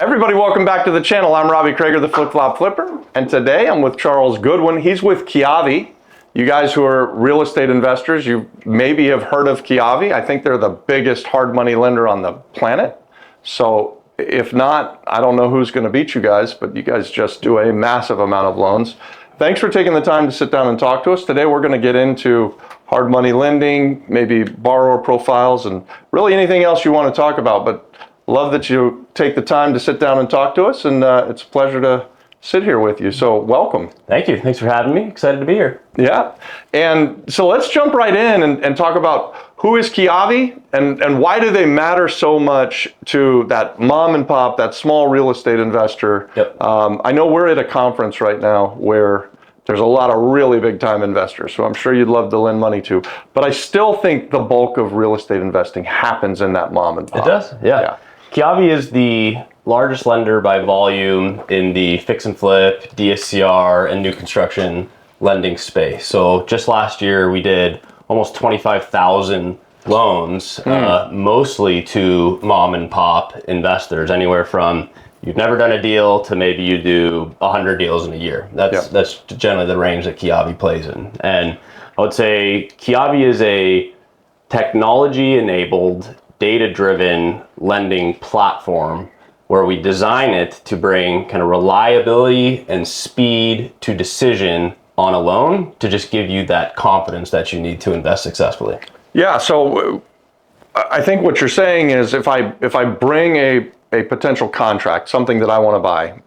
Everybody, welcome back to the channel. I'm Robbie Krager, the Flip Flop Flipper, and today I'm with Charles Goodwin. He's with Kiavi. You guys who are real estate investors, you maybe have heard of Kiavi. I think they're the biggest hard money lender on the planet. So if not, I don't know who's going to beat you guys, but you guys just do a massive amount of loans. Thanks for taking the time to sit down and talk to us. Today we're going to get into hard money lending, maybe borrower profiles, and really anything else you want to talk about. But love that you take the time to sit down and talk to us, and it's a pleasure to sit here with you. So welcome. Thank you. Thanks for having me. Excited to be here. Yeah. And so let's jump right in and talk about who is Kiavi and why do they matter so much to that mom and pop, that small real estate investor. Yep. I know we're at a conference right now where there's a lot of really big time investors, so I'm sure you'd love to lend money to. But I still think the bulk of real estate investing happens in that mom and pop. It does? Yeah. Kiavi is the largest lender by volume in the fix and flip, DSCR, and new construction lending space. So just last year we did almost 25,000 loans, mostly to mom and pop investors, anywhere from you've never done a deal to maybe you do 100 deals in a year. That's generally the range that Kiavi plays in. And I would say Kiavi is a technology-enabled, data-driven lending platform where we design it to bring kind of reliability and speed to decision on a loan to just give you that confidence that you need to invest successfully. Yeah, so I think what you're saying is if I bring a potential contract, something that I want to buy,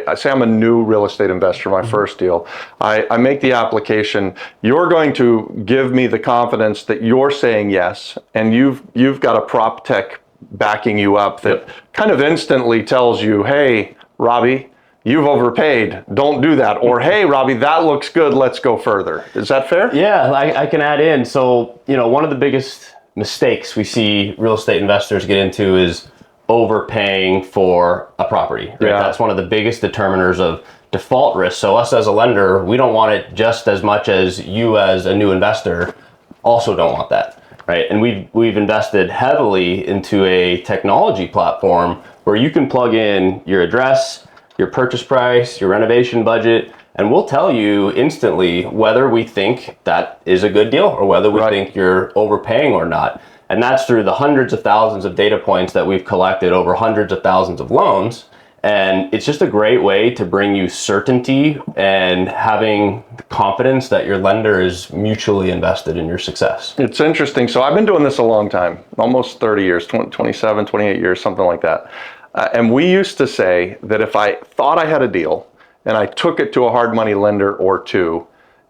I say I'm a new real estate investor, my first deal, I make the application, you're going to give me the confidence that you're saying yes, and you've got a prop tech backing you up that kind of instantly tells you, hey, Robbie, you've overpaid, don't do that. Or, hey, Robbie, that looks good, let's go further. Is that fair? Yeah, I can add in. So, one of the biggest mistakes we see real estate investors get into is overpaying for a property. Right? Yeah. That's one of the biggest determiners of default risk. So us as a lender, we don't want it just as much as you as a new investor also don't want that. Right? And we've invested heavily into a technology platform where you can plug in your address, your purchase price, your renovation budget, and we'll tell you instantly whether we think that is a good deal or whether we think you're overpaying or not. And that's through the hundreds of thousands of data points that we've collected over hundreds of thousands of loans. And it's just a great way to bring you certainty and having confidence that your lender is mutually invested in your success. It's interesting. So I've been doing this a long time, almost 30 years, 27, 28 years, something like that. And we used to say that if I thought I had a deal and I took it to a hard money lender or two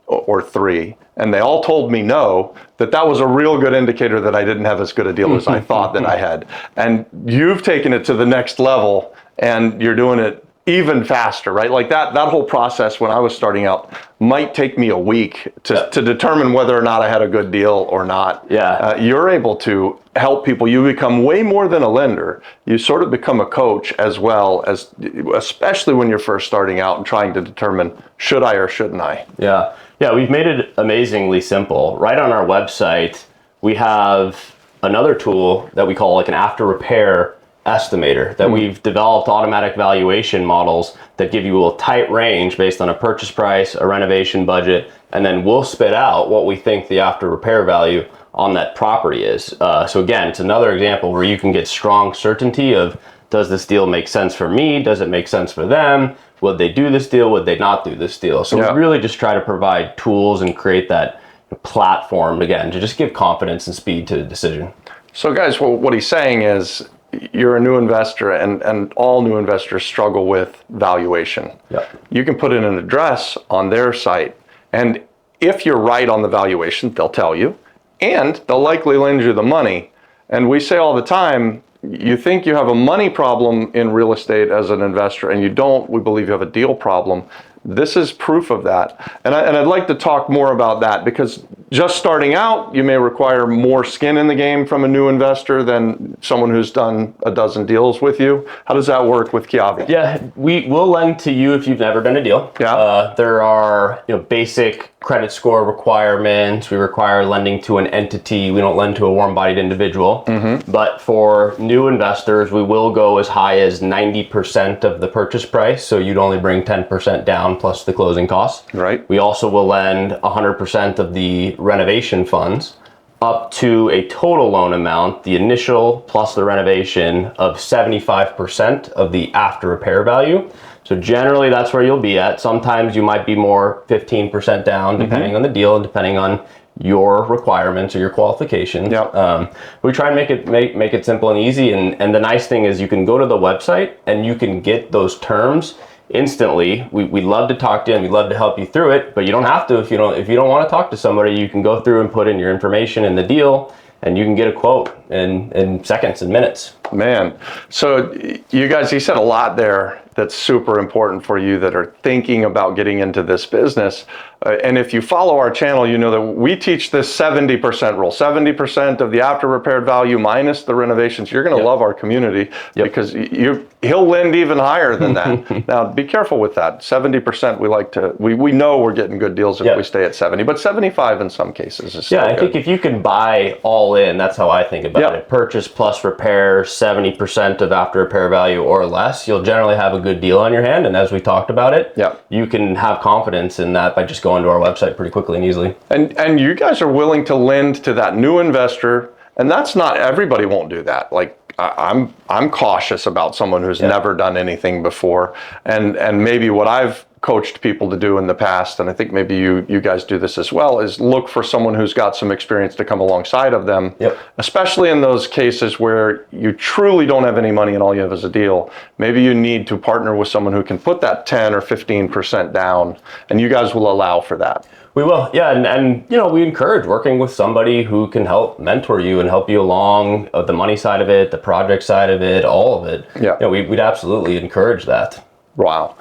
or three, and they all told me no, that was a real good indicator that I didn't have as good a deal as I thought that I had. And you've taken it to the next level and you're doing it even faster, right? Like that whole process when I was starting out might take me a week to determine whether or not I had a good deal or not. Yeah. You're able to help people. You become way more than a lender. You sort of become a coach as well, as especially when you're first starting out and trying to determine should I or shouldn't I? Yeah. Yeah, we've made it amazingly simple. Right on our website, we have another tool that we call like an after repair estimator that we've developed automatic valuation models that give you a tight range based on a purchase price, a renovation budget, and then we'll spit out what we think the after repair value on that property is. So again, it's another example where you can get strong certainty of, does this deal make sense for me? Does it make sense for them? Would they do this deal? Would they not do this deal? So we really just try to provide tools and create that platform, again, to just give confidence and speed to the decision. So guys, what he's saying is you're a new investor and all new investors struggle with valuation. Yep. You can put in an address on their site, and if you're right on the valuation, they'll tell you, and they'll likely lend you the money. And we say all the time, you think you have a money problem in real estate as an investor, and you don't. We believe you have a deal problem. This is proof of that. And I'd like to talk more about that, because just starting out, you may require more skin in the game from a new investor than someone who's done a dozen deals with you. How does that work with Kiavi? Yeah, we will lend to you if you've never done a deal. Yeah. There are basic credit score requirements. We require lending to an entity. We don't lend to a warm-bodied individual. But for new investors, we will go as high as 90% of the purchase price. So you'd only bring 10% down plus the closing costs. Right. We also will lend 100% of the renovation funds up to a total loan amount, the initial plus the renovation, of 75% of the after repair value. So generally that's where you'll be at. Sometimes you might be more 15% down depending on the deal and depending on your requirements or your qualifications. Yep. We try and make it simple and easy. And the nice thing is you can go to the website and you can get those terms instantly. We love to talk to you and we love to help you through it, but you don't have to. If you don't want to talk to somebody, you can go through and put in your information in the deal and you can get a quote in seconds and minutes. Man, so you guys, you said a lot there that's super important for you that are thinking about getting into this business. And if you follow our channel, you know that we teach this 70% rule, 70% of the after repaired value minus the renovations. You're going to love our community because he'll lend even higher than that. Now, be careful with that. 70%, we know we're getting good deals if we stay at 70, but 75 in some cases is still I good. think if you can buy all in, that's how I think about it. Purchase plus repair, 70% of after repair value or less, you'll generally have a good deal on your hand. And as we talked about it, you can have confidence in that by just going to our website pretty quickly and easily. And you guys are willing to lend to that new investor, and that's not everybody won't do that. Like I'm cautious about someone who's never done anything before, and maybe what I've coached people to do in the past, and I think maybe you guys do this as well, is look for someone who's got some experience to come alongside of them, especially in those cases where you truly don't have any money and all you have is a deal. Maybe you need to partner with someone who can put that 10 or 15% down, and you guys will allow for that. We will, and we encourage working with somebody who can help mentor you and help you along the money side of it, the project side of it, all of it. We'd absolutely encourage that. Wow.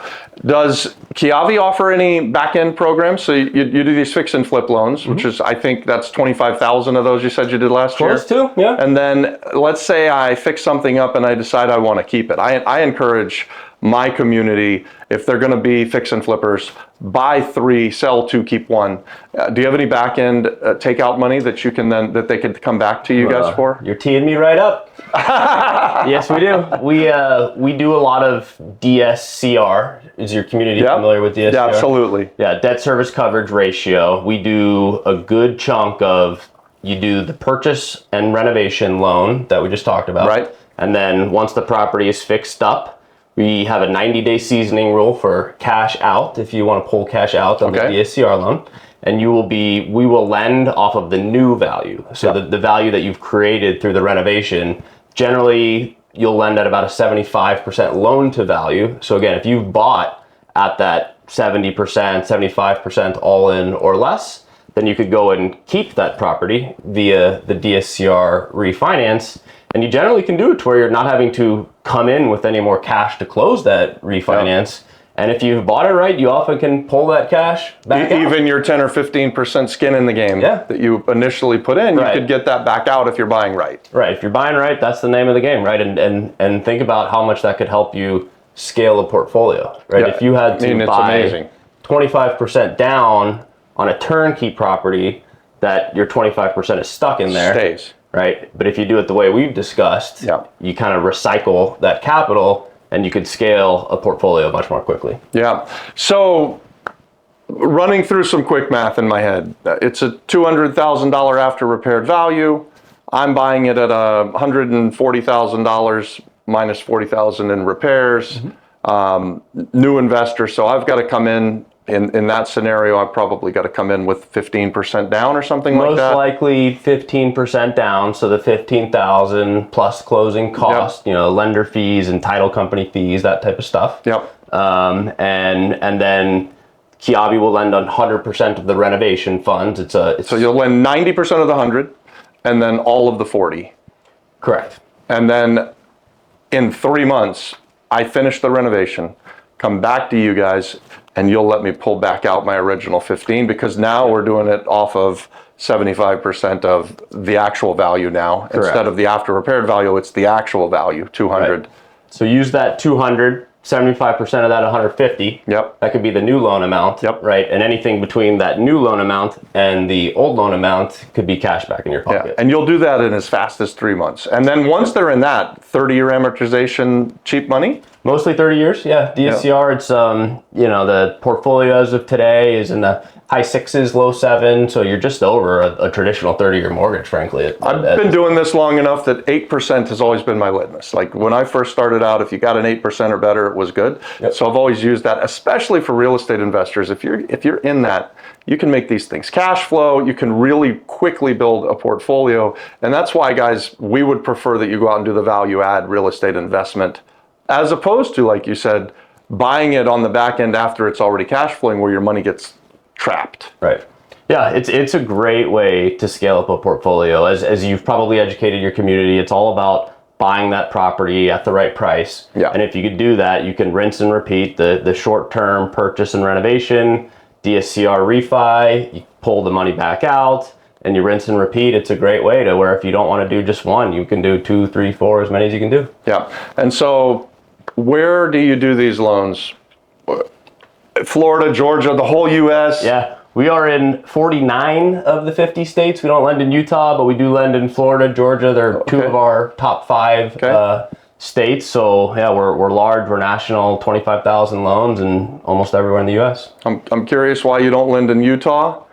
Does Kiavi offer any back-end programs? So you do these fix and flip loans, which is, I think that's 25,000 of those you said you did last year. Close to, yeah. And then let's say I fix something up and I decide I want to keep it. I encourage my community, if they're going to be fix and flippers, buy 3, sell 2, keep 1. Do you have any back-end takeout money that you can that they could come back to you guys for? You're teeing me right up. Yes, we do. We do a lot of DSCR. Is your community familiar with DSCR? Yeah, absolutely. Yeah, debt service coverage ratio. We do a good chunk of, you do the purchase and renovation loan that we just talked about. Right. And then once the property is fixed up, we have a 90-day seasoning rule for cash out if you want to pull cash out on the DSCR loan. And we will lend off of the new value. So the value that you've created through the renovation, generally you'll lend at about a 75% loan to value. So again, if you've bought at that 70%, 75% all in or less, then you could go and keep that property via the DSCR refinance. And you generally can do it to where you're not having to come in with any more cash to close that refinance. And if you've bought it right, you often can pull that cash back out. Even your 10 or 15% skin in the game that you initially put in, you could get that back out if you're buying right. Right. If you're buying right, that's the name of the game, right? And think about how much that could help you scale a portfolio, right? If you had to buy 25% down on a turnkey property, that your 25% is stuck in there. Stays. Right? But if you do it the way we've discussed, you kind of recycle that capital and you could scale a portfolio much more quickly. Yeah. So running through some quick math in my head, it's a $200,000 after repaired value. I'm buying it at $140,000 minus $40,000 in repairs. New investor, so I've got to come in that scenario, I've probably got to come in with 15% down or something like that. Most likely 15% down, so the $15,000 plus closing costs, lender fees and title company fees, that type of stuff. And then Kiavi will lend on 100% of the renovation funds. So you'll lend 90% of the 100, and then all of the 40. Correct. And then in 3 months, I finish the renovation, come back to you guys, and you'll let me pull back out my original 15, because now we're doing it off of 75% of the actual value now. Correct. Instead of the after repaired value, it's the actual value, 200. Right. So use that 200 75% of that 150. Yep. That could be the new loan amount. Yep. Right. And anything between that new loan amount and the old loan amount could be cash back in your pocket. Yeah. And you'll do that in as fast as 3 months. And then once they're in that 30-year amortization, cheap money? Mostly 30 years. Yeah. DSCR, it's, the portfolio as of today is in the high 6s, low 7. So you're just over a traditional 30-year mortgage, frankly. I've been doing this long enough that 8% has always been my litmus. Like when I first started out, if you got an 8% or better, it was good. Yep. So I've always used that, especially for real estate investors. If you're in that, you can make these things cash flow. You can really quickly build a portfolio. And that's why, guys, we would prefer that you go out and do the value add real estate investment, as opposed to, like you said, buying it on the back end after it's already cash flowing where your money gets trapped. Right. Yeah, it's a great way to scale up a portfolio. As you've probably educated your community, it's all about buying that property at the right price. Yeah. And if you could do that, you can rinse and repeat the short-term purchase and renovation, DSCR refi, you pull the money back out, and you rinse and repeat. It's a great way to where if you don't want to do just one, you can do 2, 3, 4, as many as you can do. Yeah. And so where do you do these loans? Florida, Georgia, the whole U.S.? Yeah, we are in 49 of the 50 states. We don't lend in Utah, but we do lend in Florida, Georgia. They're two of our top 5 states. So yeah, we're large, we're national, 25,000 loans and almost everywhere in the U.S. I'm curious why you don't lend in Utah.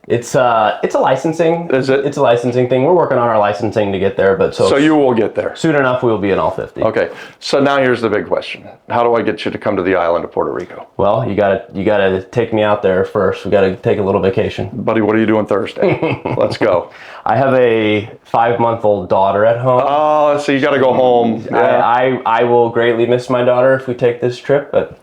It's a licensing. Is it? It's a licensing thing. We're working on our licensing to get there, but So you will get there. soon enough we will be in all 50. Okay. So now here's the big question. How do I get you to come to the island of Puerto Rico? Well, you gotta take me out there first. We gotta take a little vacation. Buddy, what are you doing Thursday? Let's go. I have a 5-month-old daughter at home. Oh, so you got to go home. Yeah. I will greatly miss my daughter if we take this trip, but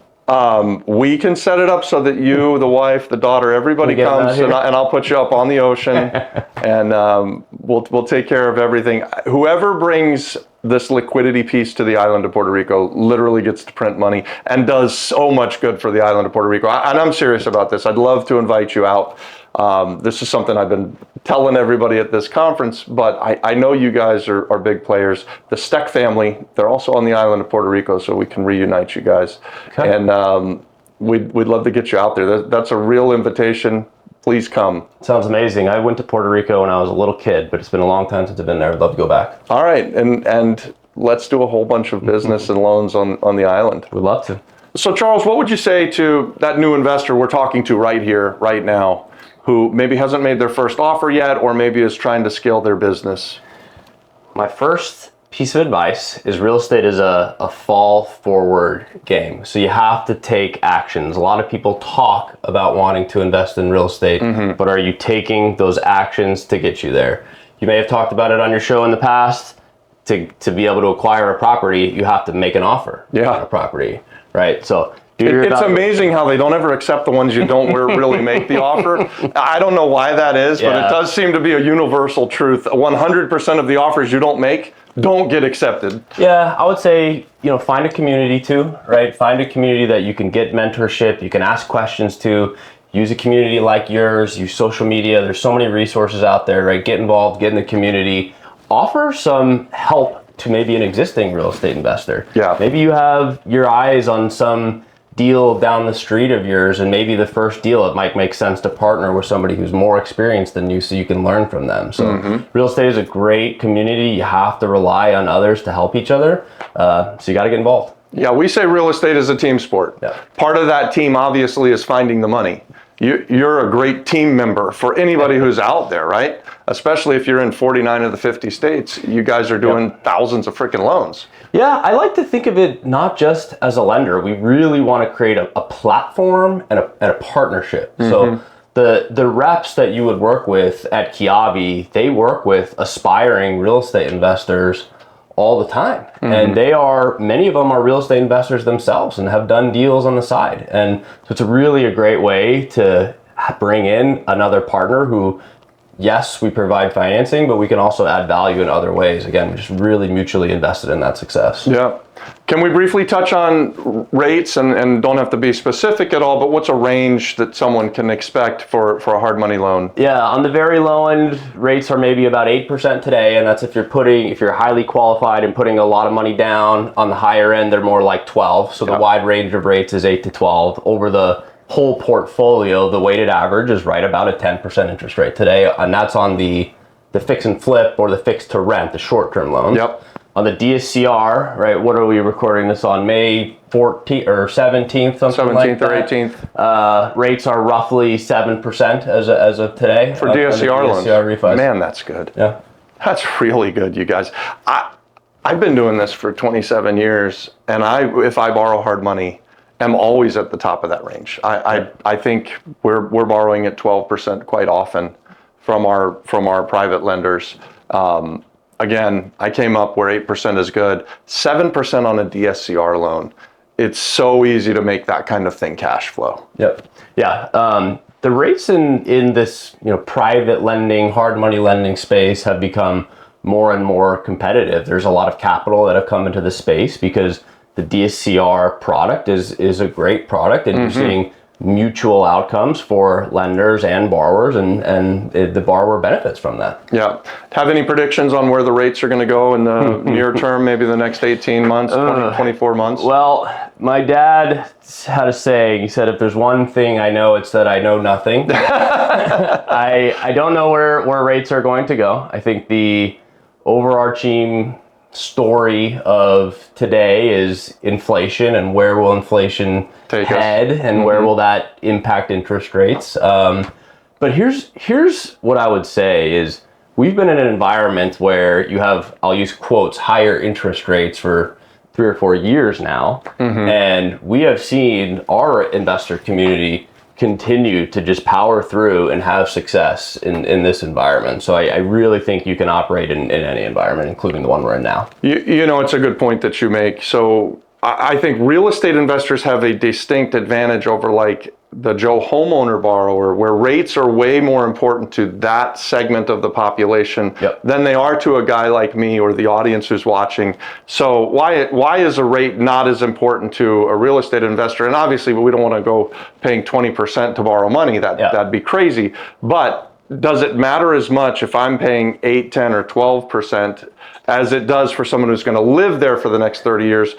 We can set it up so that you, the wife, the daughter, everybody get them out comes, here. and I'll put you up on the ocean, and we'll take care of everything. Whoever brings this liquidity piece to the island of Puerto Rico literally gets to print money and does so much good for the island of Puerto Rico. And I'm serious about this. I'd love to invite you out. This is something I've been telling everybody at this conference, but I know you guys are big players. The Steck family, they're also on the island of Puerto Rico, so we can reunite you guys. Okay. And we'd love to get you out there. That's a real invitation. Please come. sounds amazing. I went to Puerto Rico when I was a little kid, but it's been a long time since I've been there. I'd love to go back. All right, and let's do a whole bunch of business and loans on the island. We'd love to. So Charles, what would you say to that new investor we're talking to right here, right now, who maybe hasn't made their first offer yet, or maybe is trying to scale their business? My first piece of advice is real estate is a fall forward game. So you have to take actions. A lot of people talk about wanting to invest in real estate, but are you taking those actions to get you there? You may have talked about it on your show in the past. To be able to acquire a property, you have to make an offer on a property, right? So it's amazing how they don't ever accept the ones you don't really make the offer. I don't know why that is, but it does seem to be a universal truth. 100% of the offers you don't make don't get accepted. Yeah, I would say, find a community too, right? Find a community that you can get mentorship, you can ask questions to. Use a community like yours, use social media. There's so many resources out there, right? Get involved, get in the community. Offer some help to maybe an existing real estate investor. Yeah. Maybe you have your eyes on some deal down the street of yours, and maybe the first deal, it might make sense to partner with somebody who's more experienced than you so you can learn from them. So real estate is a great community. You have to rely on others to help each other. So you got to get involved. Yeah, we say real estate is a team sport. Yeah. Part of that team obviously is finding the money. You're a great team member for anybody who's out there, right? Especially if you're in 49 of the 50 states. You guys are doing thousands of freaking loans. Yeah, I like to think of it not just as a lender. We really want to create a platform and a partnership. So the reps that you would work with at Kiavi, they work with aspiring real estate investors all the time. And many of them are real estate investors themselves and have done deals on the side. And so it's really a great way to bring in another partner who yes, we provide financing, but we can also add value in other ways. Again, we're just really mutually invested in that success. Yeah. Can we briefly touch on rates and don't have to be specific at all, but what's a range that someone can expect for a hard money loan? Yeah, on the very low end, rates are maybe about 8% today, and that's if you're highly qualified and putting a lot of money down. On the higher end, they're more like 12. So the wide range of rates is 8 to 12. Over the whole portfolio, the weighted average is right about a 10% interest rate today, and that's on the fix and flip or the fix to rent, the short-term loans. Yep. On the DSCR, right, what are we recording this on? May 14th or 17th, something 17th like that? or 18th. Rates are roughly 7% as of today. For DSCR loans. Refis. Man, that's good. Yeah. That's really good, you guys. I've been doing this for 27 years, and if I borrow hard money, I'm always at the top of that range. I think we're borrowing at 12% quite often from our private lenders. Again, I came up where 8% is good. 7% on a DSCR loan. It's so easy to make that kind of thing cash flow. Yep. Yeah. The rates in this private lending, hard money lending space have become more and more competitive. There's a lot of capital that have come into the space because the DSCR product is a great product, and you're seeing mutual outcomes for lenders and borrowers, and the borrower benefits from that. Yeah. Have any predictions on where the rates are going to go in the near term, maybe the next 18 months, 24 months? Well, my dad had a saying. He said, if there's one thing I know, it's that I know nothing. I don't know where rates are going to go. I think the overarching story of today is inflation, and where will inflation head, and where will that impact interest rates. But here's what I would say is we've been in an environment where you have, I'll use quotes, higher interest rates for 3 or 4 years now, and we have seen our investor community continue to just power through and have success in this environment. So I really think you can operate in any environment, including the one we're in now. You know, it's a good point that you make. So I think real estate investors have a distinct advantage over like the Joe homeowner borrower, where rates are way more important to that segment of the population than they are to a guy like me or the audience who's watching. So why is a rate not as important to a real estate investor? And obviously we don't want to go paying 20% to borrow money. That'd be crazy. But does it matter as much if I'm paying 8, 10, or 12% as it does for someone who's going to live there for the next 30 years?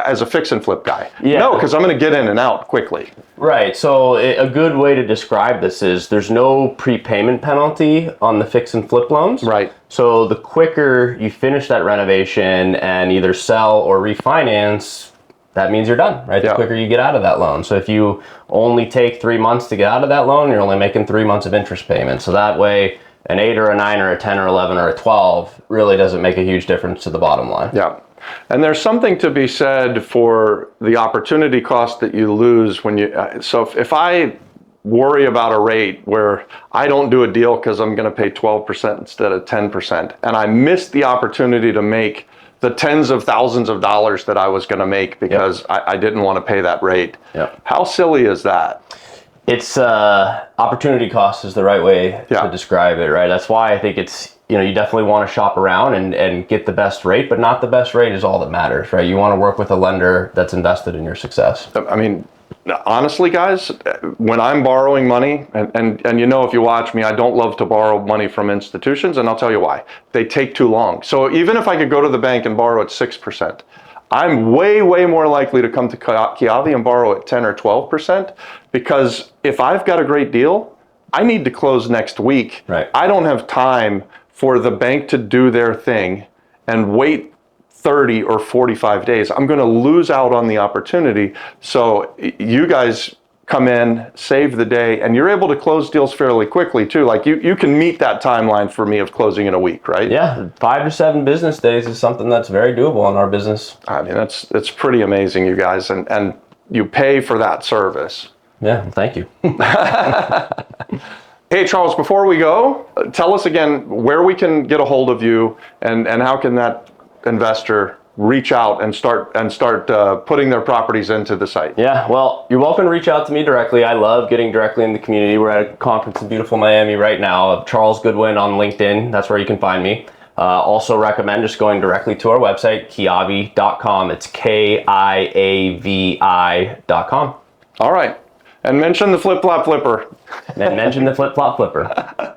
As a fix and flip guy? No, because I'm going to get in and out quickly. Right. So a good way to describe this is there's no prepayment penalty on the fix and flip loans. Right. So the quicker you finish that renovation and either sell or refinance, that means you're done, right? The quicker you get out of that loan. So if you only take 3 months to get out of that loan, you're only making 3 months of interest payment. So that way, an 8 or a 9 or a 10 or 11 or a 12 really doesn't make a huge difference to the bottom line. Yeah. And there's something to be said for the opportunity cost that you lose when you, so if I worry about a rate where I don't do a deal because I'm going to pay 12% instead of 10%, and I miss the opportunity to make the tens of thousands of dollars that I was going to make because I didn't want to pay that rate. How silly is that? It's opportunity cost is the right way to describe it, right? That's why I think it's, you definitely want to shop around and get the best rate, but not the best rate is all that matters, right? You want to work with a lender that's invested in your success. I mean, honestly, guys, when I'm borrowing money, and if you watch me, I don't love to borrow money from institutions, and I'll tell you why. They take too long. So even if I could go to the bank and borrow at 6%, I'm way, way more likely to come to Kiavi and borrow at 10 or 12%, because if I've got a great deal, I need to close next week. Right. I don't have time for the bank to do their thing and wait 30 or 45 days. I'm going to lose out on the opportunity. So you guys come in, save the day, and you're able to close deals fairly quickly too. Like you can meet that timeline for me of closing in a week, right? Yeah, 5 to 7 business days is something that's very doable in our business. I mean, it's pretty amazing, you guys, and you pay for that service. Yeah, thank you. Hey, Charles, before we go, tell us again where we can get a hold of you and how can that investor reach out and start putting their properties into the site? Yeah, well, you're welcome to reach out to me directly. I love getting directly in the community. We're at a conference in beautiful Miami right now. Charles Goodwin on LinkedIn. That's where you can find me. Also recommend just going directly to our website, kiavi.com. It's KIAVI.com. All right. And mention the Flip Flop Flipper. And mention the Flip Flop Flipper.